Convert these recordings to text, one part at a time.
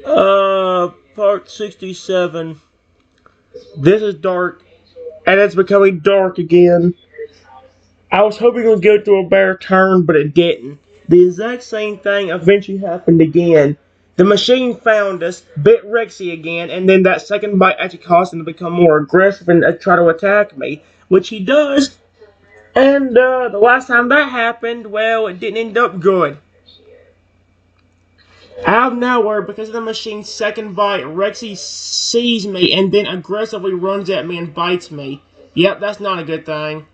Part 67. This is dark, and it's becoming dark again. I was hoping it would go through a better turn, but it didn't. The exact same thing eventually happened again. The machine found us, bit Rexy again, and then that second bite actually caused him to become more aggressive and try to attack me, which he does. And the last time that happened, well, it didn't end up good. Out of nowhere, because of the machine's second bite, Rexy sees me and then aggressively runs at me and bites me. Yep, that's not a good thing.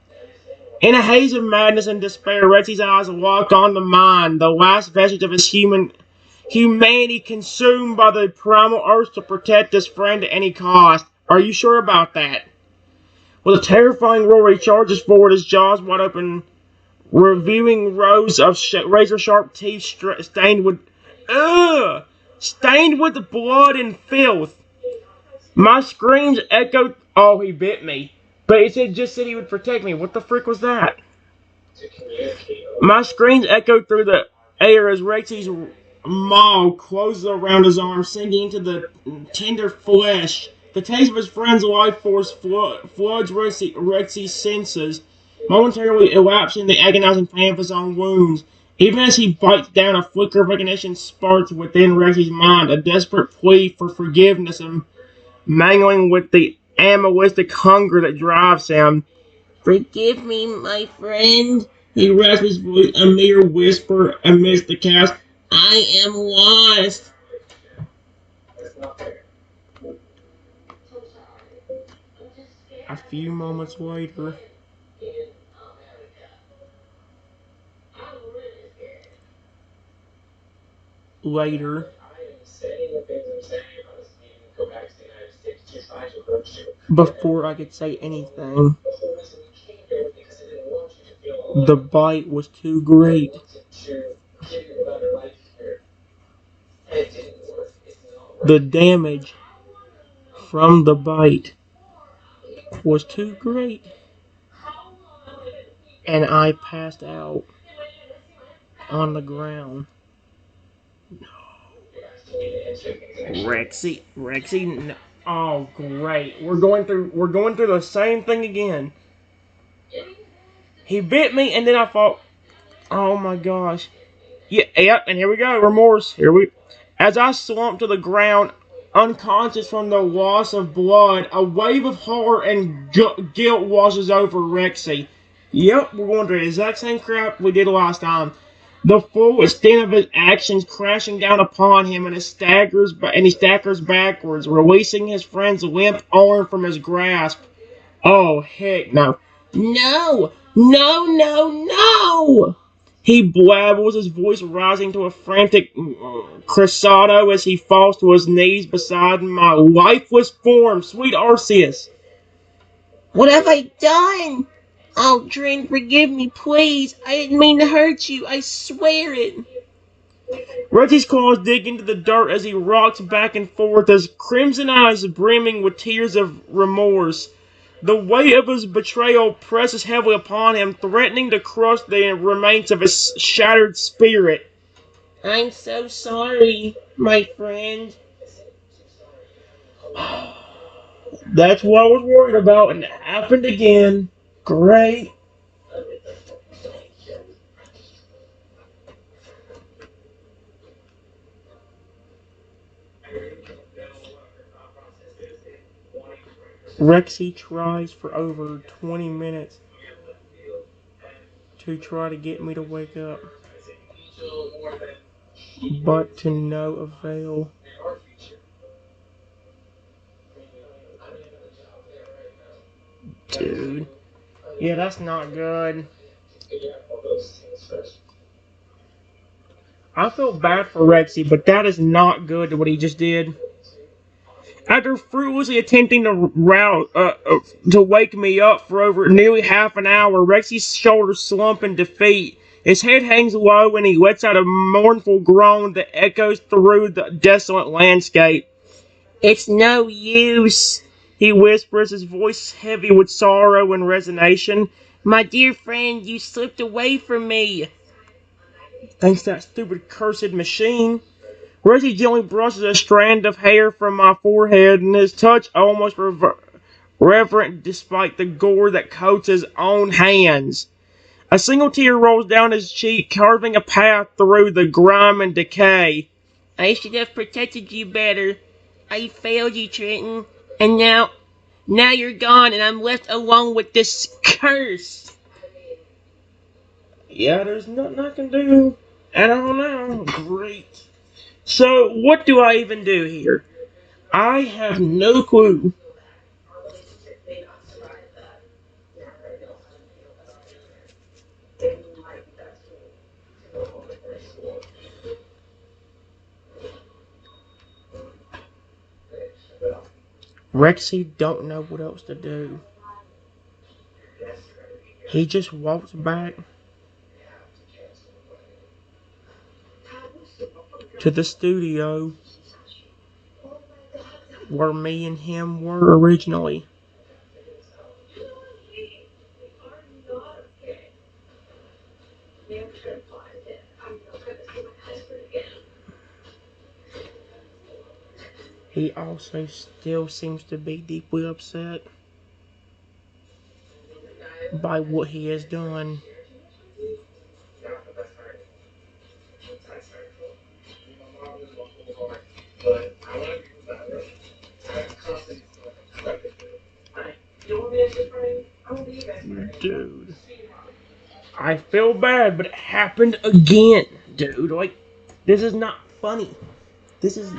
In a haze of madness and despair, Rexy's eyes lock on the mind, the last vestige of his humanity consumed by the primal urge to protect his friend at any cost. Are you sure about that? With a terrifying roar, he charges forward, his jaws wide open, revealing rows of razor-sharp teeth stained with stained with blood and filth. My screams echoed. Oh, he bit me. But just said he would protect me. What the frick was that? My screams echoed through the air as Rexy's maw closes around his arm, sinking into the tender flesh. The taste of his friend's life force floods Rexy's senses, momentarily elapsing the agonizing pain of his own wounds. Even as he bites down, a flicker of recognition sparks within Rexy's mind, a desperate plea for forgiveness and mangling with the animalistic hunger that drives him. Forgive me, my friend. He rasped his voice, a mere whisper amidst the chaos. I am lost. A few moments later. Before I could say anything, the bite was too great. The damage from the bite was too great, and I passed out on the ground. Rexy, no. Oh great, we're going through the same thing again. He bit me, and then I thought, oh my gosh, yep, and here we go, remorse. As I slumped to the ground, unconscious from the loss of blood, a wave of horror and guilt washes over Rexy. Yep, we're going through the exact same crap we did last time. The full extent of his actions crashing down upon him, and he staggers backwards, releasing his friend's limp arm from his grasp. Oh, heck no. No! No, no, no! He blabbles, his voice rising to a frantic crescendo as he falls to his knees beside my lifeless form. Sweet Arceus. What have I done? Oh, Drin, forgive me, please. I didn't mean to hurt you. I swear it. Rexy's claws dig into the dirt as he rocks back and forth, his crimson eyes brimming with tears of remorse. The weight of his betrayal presses heavily upon him, threatening to crush the remains of his shattered spirit. I'm so sorry, my friend. That's what I was worried about, and it happened again. Great. Rexy tries for over 20 minutes to try to get me to wake up, but to no avail. Dude. Yeah, that's not good. I feel bad for Rexy, but that is not good what he just did. After fruitlessly attempting to wake me up for over nearly half an hour, Rexy's shoulders slump in defeat. His head hangs low and he lets out a mournful groan that echoes through the desolate landscape. It's no use, he whispers, his voice heavy with sorrow and resignation. My dear friend, you slipped away from me. Thanks to that stupid cursed machine. Rexy gently brushes a strand of hair from my forehead, and his touch almost reverent despite the gore that coats his own hands. A single tear rolls down his cheek, carving a path through the grime and decay. I should have protected you better. I failed you, Trenton. And now you're gone, and I'm left alone with this curse. Yeah, there's nothing I can do. I don't know. Great. So, what do I even do here? I have no clue. Rexy don't know what else to do. He just walks back to the studio where me and him were originally. He also still seems to be deeply upset by what he has done. Dude, I feel bad, but it happened again, dude. Like, this is not funny. This is.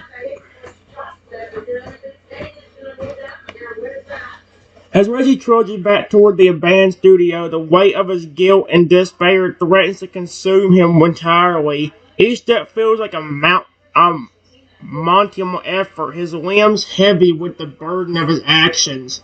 As Reggie trudges back toward the abandoned studio, the weight of his guilt and despair threatens to consume him entirely. Each step feels like a monumental effort, his limbs heavy with the burden of his actions.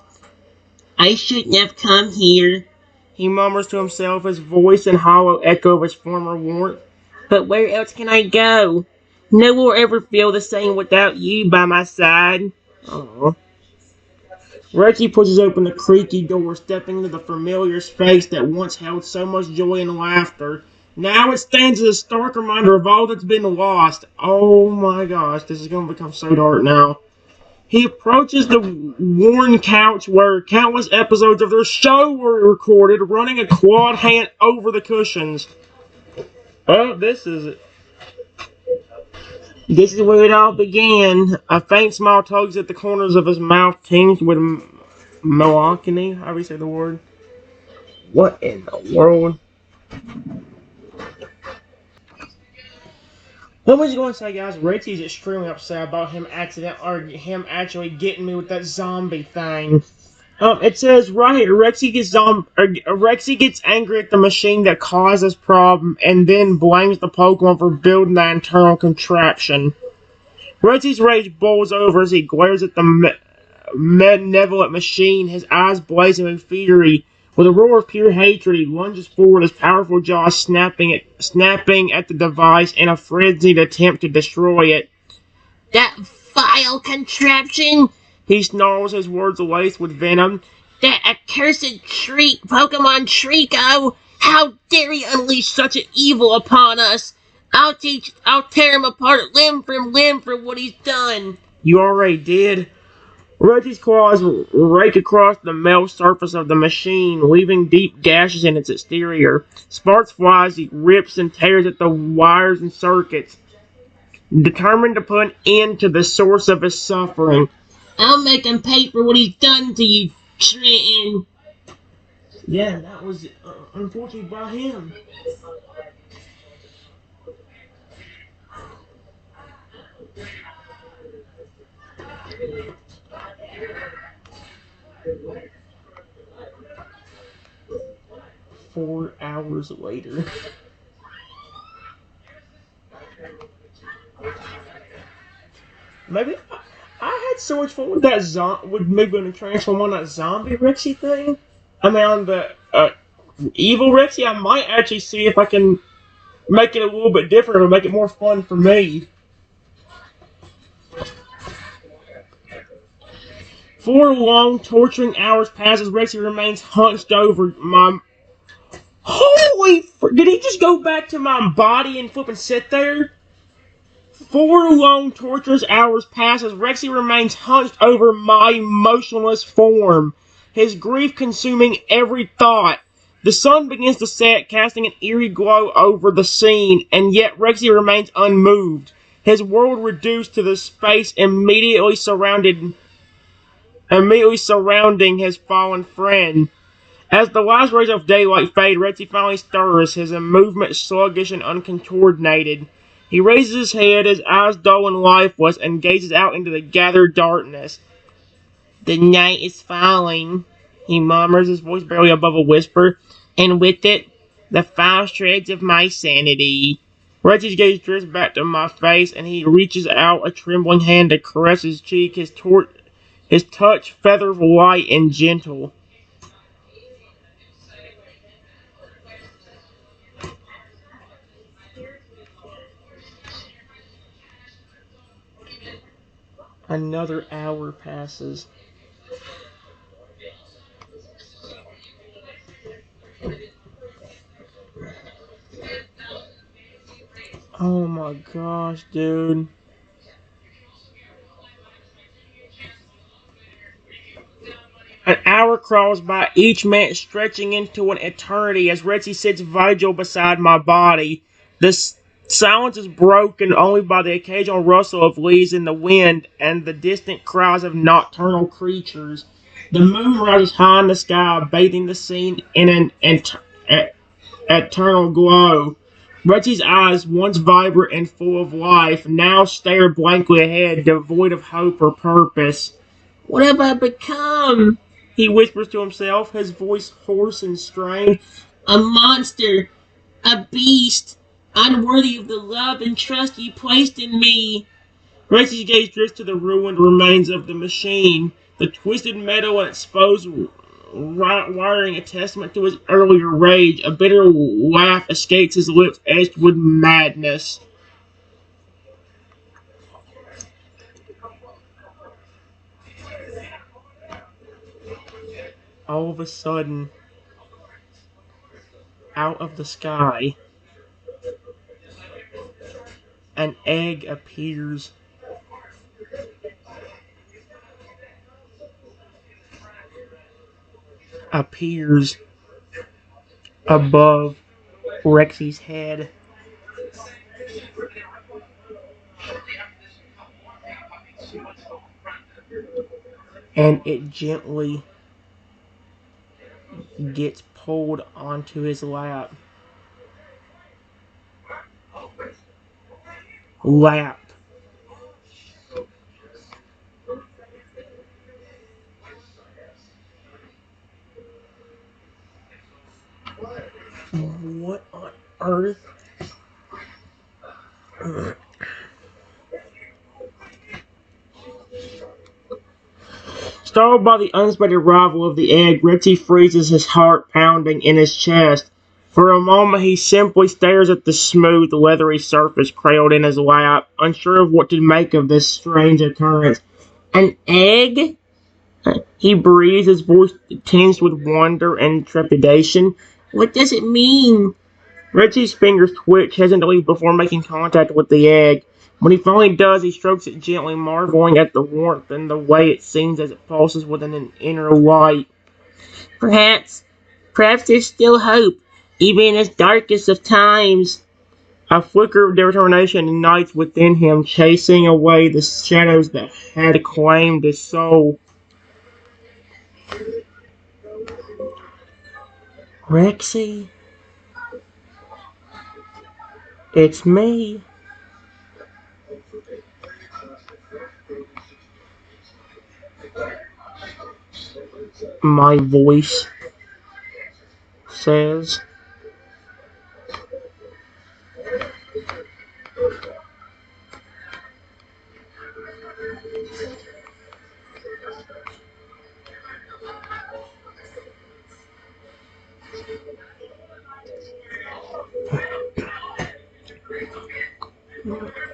I shouldn't have come here, he murmurs to himself, his voice an hollow echo of his former warmth. But where else can I go? No one will ever feel the same without you by my side. Aww. Rexy pushes open the creaky door, stepping into the familiar space that once held so much joy and laughter. Now it stands as a stark reminder of all that's been lost. Oh my gosh, this is going to become so dark now. He approaches the worn couch where countless episodes of their show were recorded, running a clawed hand over the cushions. Oh, this is where it all began. A faint smile tugs at the corners of his mouth, tinged with melancholy. How do you say the word? What in the world? What was going to say, guys? Rexy's extremely upset about him actually getting me with that zombie thing. It says right here, Rexy gets angry at the machine that caused this problem, and then blames the Pokemon for building that internal contraption. Rexy's rage boils over as he glares at the malevolent machine, his eyes blazing with fury. With a roar of pure hatred, he lunges forward, his powerful jaws snapping at the device in a frenzied attempt to destroy it. That vile contraption! He snarls, his words laced with venom. That accursed Pokemon Trico! How dare he unleash such an evil upon us! I'll tear him apart limb from limb for what he's done. You already did. Reggie's claws rake across the metal surface of the machine, leaving deep gashes in its exterior. Sparks fly as he rips and tears at the wires and circuits, determined to put an end to the source of his suffering. I'll make him pay for what he's done to you, Trenton. Yeah, that was unfortunately by him. Four hours later. Maybe I had so much fun with that with me going to transform on that zombie Rexy thing. I mean, on the evil Rexy, I might actually see if I can make it a little bit different or make it more fun for me. 4 long, torturing hours pass as Rexy remains hunched over my... Holy... Did he just go back to my body and flip and sit there? 4 long, torturous hours pass as Rexy remains hunched over my motionless form, his grief consuming every thought. The sun begins to set, casting an eerie glow over the scene, and yet Rexy remains unmoved, his world reduced to the space immediately surrounding his fallen friend. As the last rays of daylight fade, Rexy finally stirs, his movement sluggish and uncoordinated. He raises his head, his eyes dull and lifeless, and gazes out into the gathered darkness. "The night is falling," he murmurs, his voice barely above a whisper, "and with it, the final shreds of my sanity." Rexy's gaze drifts back to my face, and he reaches out a trembling hand to caress his cheek, his touch feather light and gentle. Another hour passes. Oh my gosh, dude. An hour crawls by, each minute stretching into an eternity as Rexy sits vigil beside my body. The silence is broken only by the occasional rustle of leaves in the wind and the distant cries of nocturnal creatures. The moon rises high in the sky, bathing the scene in an eternal glow. Rexy's eyes, once vibrant and full of life, now stare blankly ahead, devoid of hope or purpose. "What have I become?" he whispers to himself, his voice hoarse and strained. "A monster, a beast, unworthy of the love and trust you placed in me." Rexy's gaze drifts to the ruined remains of the machine, the twisted metal and exposed wiring a testament to his earlier rage. A bitter laugh escapes his lips, edged with madness. All of a sudden, out of the sky, an egg appears above Rexy's head, and it gently gets pulled onto his lap. Lap. What on earth? Startled by the unexpected arrival of the egg, Rexy freezes, his heart pounding in his chest. For a moment, he simply stares at the smooth, leathery surface cradled in his lap, unsure of what to make of this strange occurrence. "An egg?" he breathes, his voice tinged with wonder and trepidation. "What does it mean?" Rexy's fingers twitch hesitantly before making contact with the egg. When he finally does, he strokes it gently, marveling at the warmth and the way it seems as it pulses with an inner light. Perhaps there's still hope, even in this darkest of times." A flicker of determination ignites within him, chasing away the shadows that had claimed his soul. "Rexy, it's me." My voice says.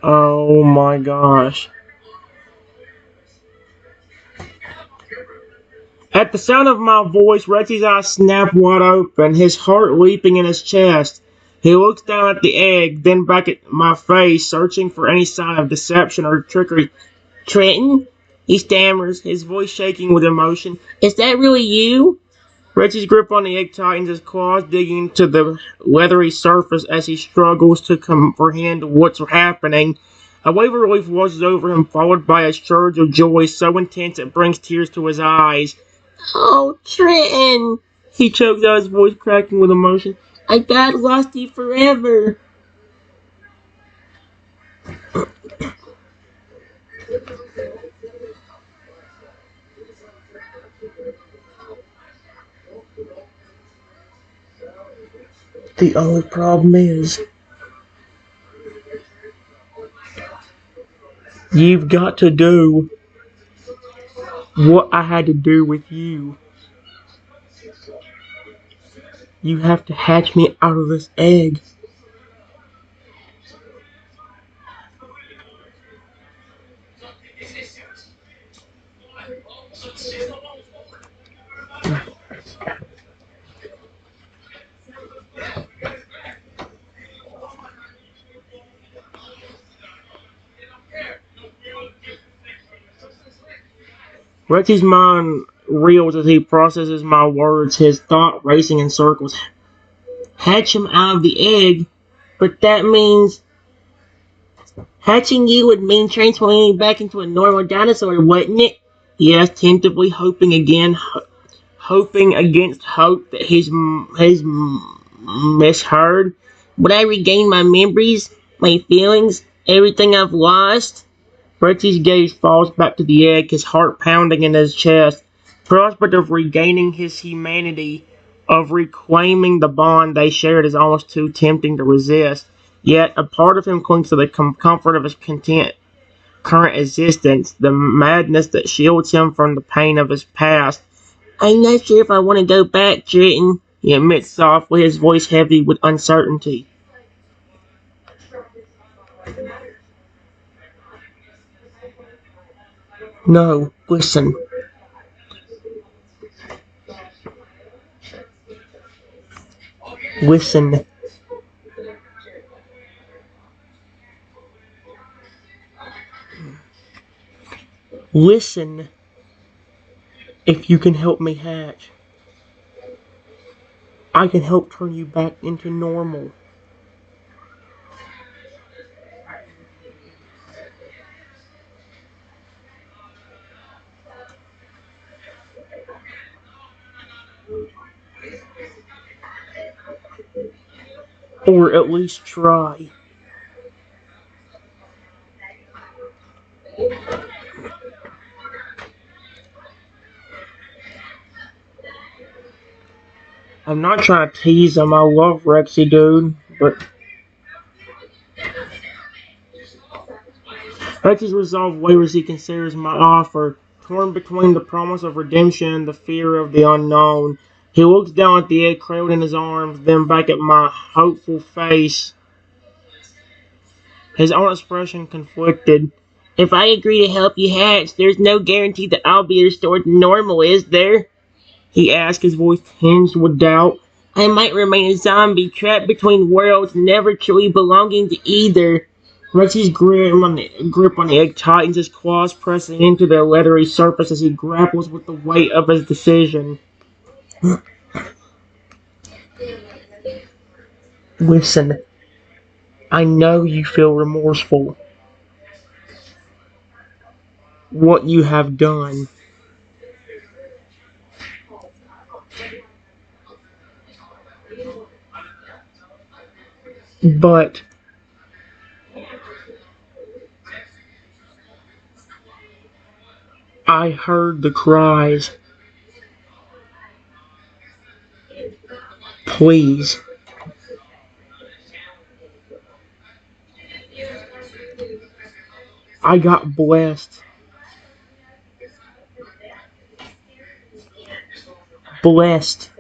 Oh my gosh. At the sound of my voice, Rexy's eyes snap wide open, his heart leaping in his chest. He looks down at the egg, then back at my face, searching for any sign of deception or trickery. Trenton? He stammers, his voice shaking with emotion. Is that really you? Rexy's grip on the egg tightens, his claws digging into the leathery surface as he struggles to comprehend what's happening. A wave of relief washes over him, followed by a surge of joy so intense it brings tears to his eyes. Oh, Trenton! He chokes out, his voice cracking with emotion. I thought I lost you forever. The only problem is, you've got to do what I had to do with you. You have to hatch me out of this egg. Rexy's mind reels as he processes my words, his thought racing in circles. Hatch him out of the egg? But that means hatching you would mean transforming me back into a normal dinosaur, wouldn't it? He asked tentatively, hoping against hope that he's misheard. Would I regain my memories, my feelings, everything I've lost? Rexy's gaze falls back to the egg, his heart pounding in his chest. The prospect of regaining his humanity, of reclaiming the bond they shared is almost too tempting to resist. Yet, a part of him clings to the comfort of his current existence, the madness that shields him from the pain of his past. I'm not sure if I want to go back, Trenton, he admits softly, his voice heavy with uncertainty. No, listen. Listen. Listen. If you can help me hatch, I can help turn you back into normal. Or at least try. I'm not trying to tease him, I love Rexy, dude, but Rexy's resolve wavers he considers my offer, torn between the promise of redemption and the fear of the unknown. He looks down at the egg cradled in his arms, then back at my hopeful face, his own expression conflicted. If I agree to help you hatch, there's no guarantee that I'll be restored to normal, is there? He asked, his voice tinged with doubt. I might remain a zombie, trapped between worlds, never truly belonging to either. Rexy's grip on the egg tightens, his claws pressing into the leathery surface as he grapples with the weight of his decision. Listen, I know you feel remorseful. What you have done. But I heard the cries. Please. I got blessed. Blessed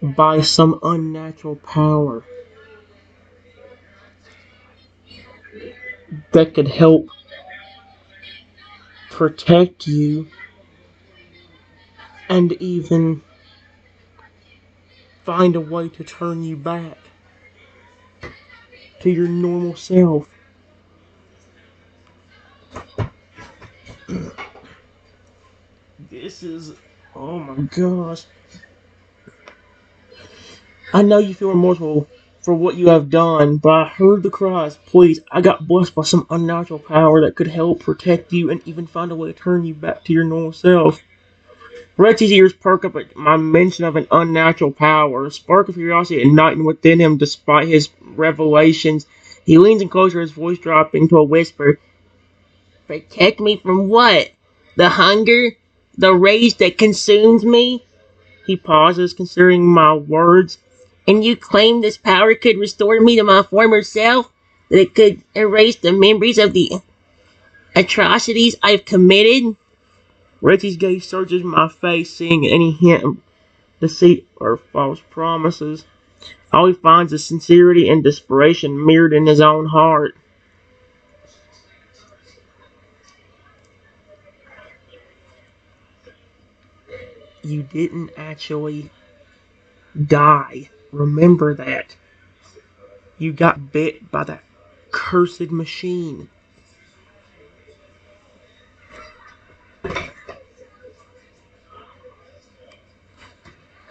by some unnatural power that could help protect you and even find a way to turn you back. to your normal self. This is, oh my gosh. I know you feel remorseful for what you have done, but I heard the cries. Please, I got blessed by some unnatural power that could help protect you and even find a way to turn you back to your normal self. Rexy's ears perk up at my mention of an unnatural power, a spark of curiosity igniting within him despite his revelations. He leans in closer, his voice dropping to a whisper. Protect me from what? The hunger? The rage that consumes me? He pauses, considering my words. And you claim this power could restore me to my former self? That it could erase the memories of the atrocities I've committed? Rexy's gaze searches my face, seeing any hint of deceit or false promises. All he finds is sincerity and desperation mirrored in his own heart. You didn't actually die. Remember that. You got bit by that cursed machine.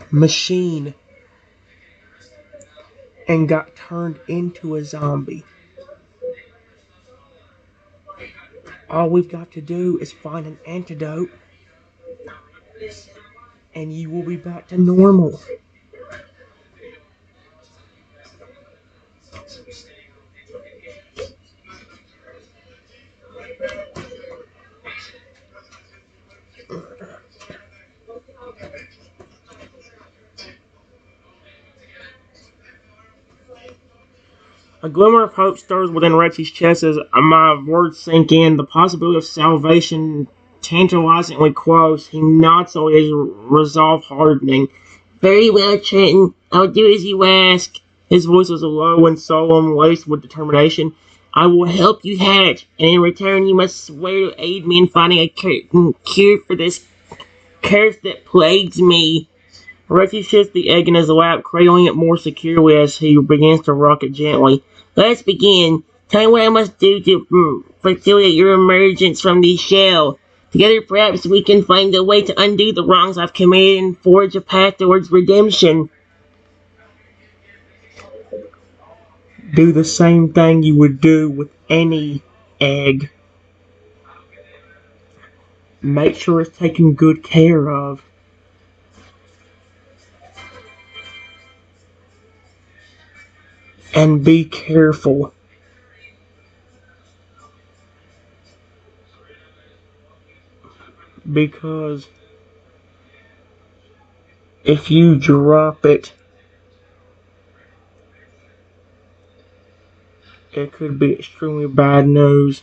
Machine. And got turned into a zombie. All we've got to do is find an antidote, and you will be back to normal. A glimmer of hope stirs within Rexy's chest as my words sink in. The possibility of salvation tantalizingly close. He nods, so his resolve hardening. Very well, Trenton. I'll do as you ask. His voice was low and solemn, laced with determination. I will help you hatch, and in return you must swear to aid me in finding a cure for this curse that plagues me. Rexy shifts the egg in his lap, cradling it more securely as he begins to rock it gently. Let's begin. Tell me what I must do to facilitate your emergence from the shell. Together, perhaps we can find a way to undo the wrongs I've committed and forge a path towards redemption. Do the same thing you would do with any egg. Make sure it's taken good care of. And be careful. Because if you drop it, it could be extremely bad news.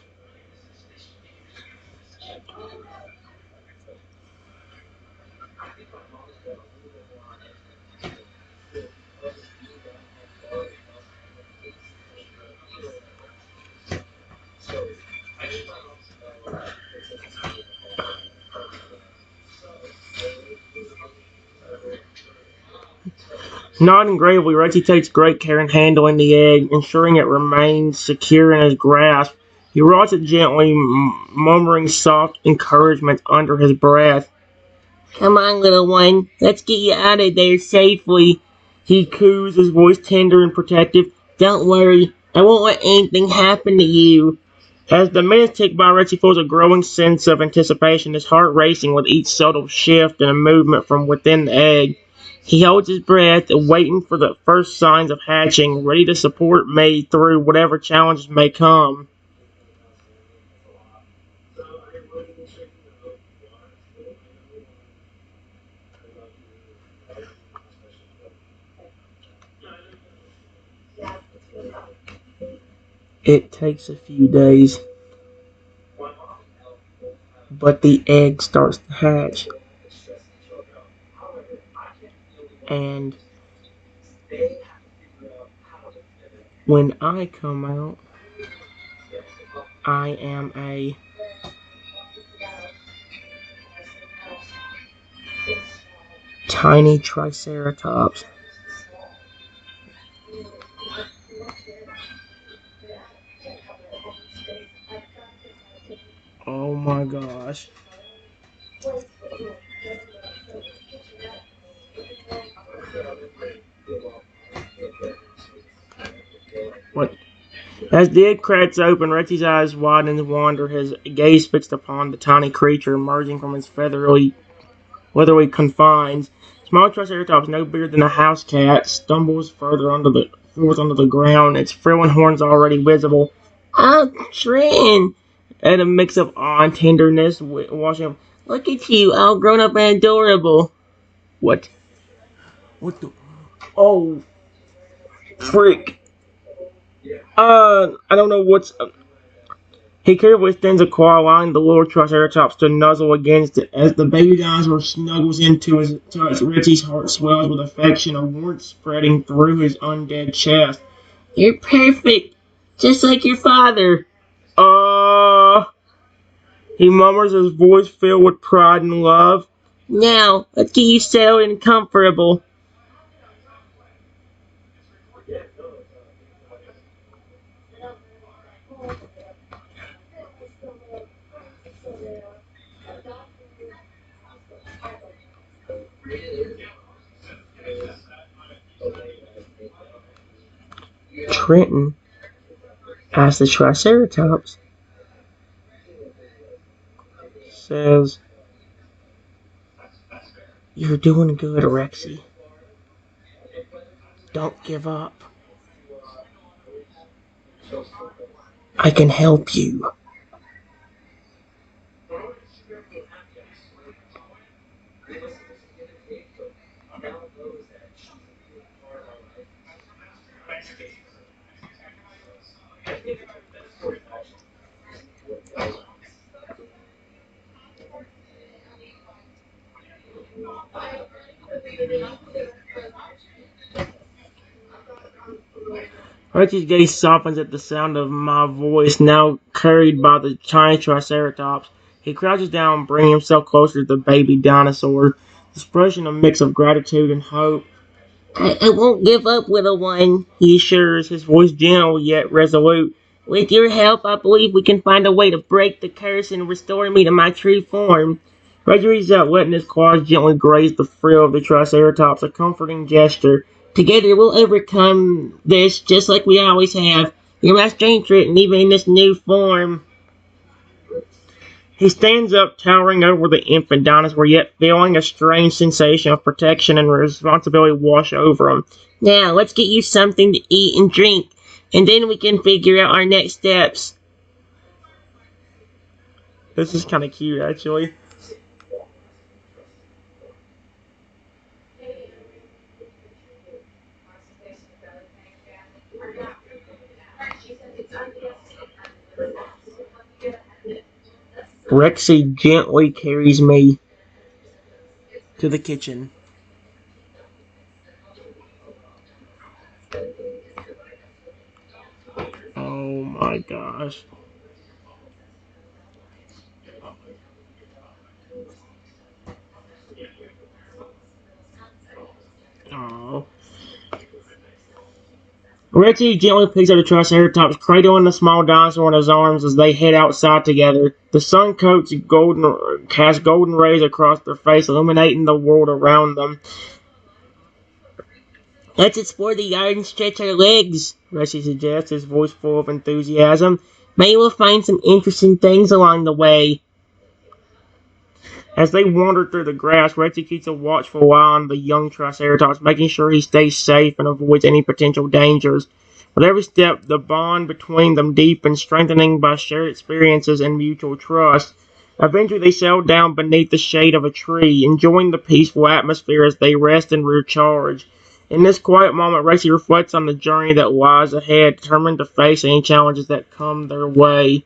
Nodding gravely, Rexy takes great care in handling the egg, ensuring it remains secure in his grasp. He rocks it gently, murmuring soft encouragement under his breath. Come on, little one. Let's get you out of there safely. He coos, his voice tender and protective. Don't worry. I won't let anything happen to you. As the minutes tick by, Rexy feels a growing sense of anticipation, his heart racing with each subtle shift and movement from within the egg. He holds his breath, waiting for the first signs of hatching, ready to support me through whatever challenges may come. It takes a few days, but the egg starts to hatch. And when I come out, I am a tiny triceratops. Oh my gosh. What? As the egg cracks open, Rexy's eyes widen in wonder, his gaze fixed upon the tiny creature emerging from its leathery confines. Small Triceratops, no bigger than a house cat, stumbles forth under the ground, its frilling horns already visible. Oh, Trin! And a mix of awe and tenderness, watching him. Look at you, all grown up and adorable. What? What the? Oh, frick. I don't know what's. He carefully extends a claw, allowing the little Triceratops to nuzzle against it. As the baby dinosaur snuggles into his touch, Richie's heart swells with affection, a warmth spreading through his undead chest. You're perfect, just like your father. Uh, he murmurs, his voice filled with pride and love. Now, let's get you settled and comfortable. Trenton asked the Triceratops, says, You're doing good, Rexy. Don't give up. I can help you. Archie's gaze softens at the sound of my voice, now carried by the giant Triceratops. He crouches down, bringing himself closer to the baby dinosaur, expressing a mix of gratitude and hope. I won't give up, little one, he assures, his voice gentle yet resolute. With your help, I believe we can find a way to break the curse and restore me to my true form. Reggie reaches out, letting his claws gently graze the frill of the Triceratops, a comforting gesture. Together we'll overcome this, just like we always have. You're my strength, and even in this new form. He stands up, towering over the infant dinosaur, yet feeling a strange sensation of protection and responsibility wash over him. Now, let's get you something to eat and drink, and then we can figure out our next steps. This is kind of cute, actually. Rexy gently carries me to the kitchen. Oh my gosh. Oh. Rexy gently picks up the Triceratops, cradling the small dinosaur in his arms as they head outside together. The sun casts golden rays across their face, illuminating the world around them. Let's explore the yard and stretch our legs, Rexy suggests, his voice full of enthusiasm. Maybe we'll find some interesting things along the way. As they wander through the grass, Rexy keeps a watchful eye on the young Triceratops, making sure he stays safe and avoids any potential dangers. With every step, the bond between them deepens, strengthening by shared experiences and mutual trust. Eventually, they settle down beneath the shade of a tree, enjoying the peaceful atmosphere as they rest and recharge. In this quiet moment, Rexy reflects on the journey that lies ahead, determined to face any challenges that come their way.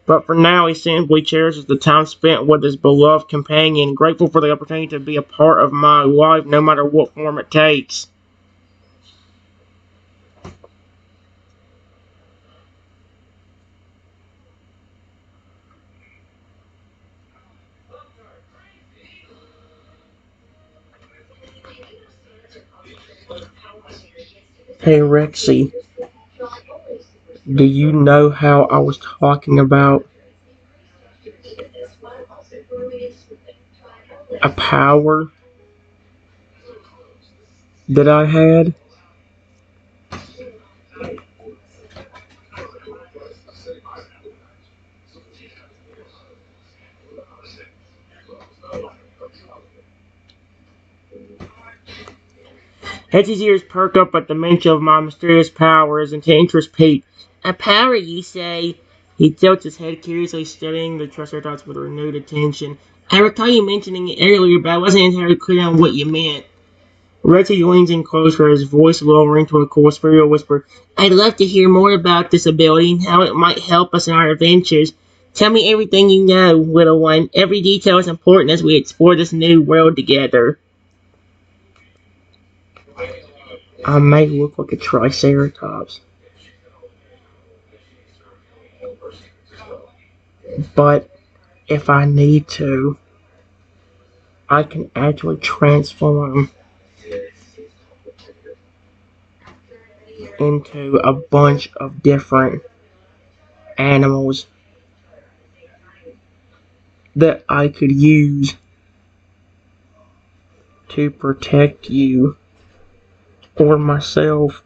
But for now, he simply cherishes the time spent with his beloved companion, grateful for the opportunity to be a part of my life, no matter what form it takes. Hey Rexy, do you know how I was talking about a power that I had. Hetty's ears perk up at the mention of my mysterious powers, and to interest Pete. A power, you say? He tilts his head curiously, studying the Triceratops with renewed attention. I recall you mentioning it earlier, but I wasn't entirely clear on what you meant. Rexy leans in closer, his voice lowering to a cool, spiritual whisper. I'd love to hear more about this ability and how it might help us in our adventures. Tell me everything you know, little one. Every detail is important as we explore this new world together. I may look like a Triceratops, but if I need to, I can actually transform into a bunch of different animals that I could use to protect you or myself.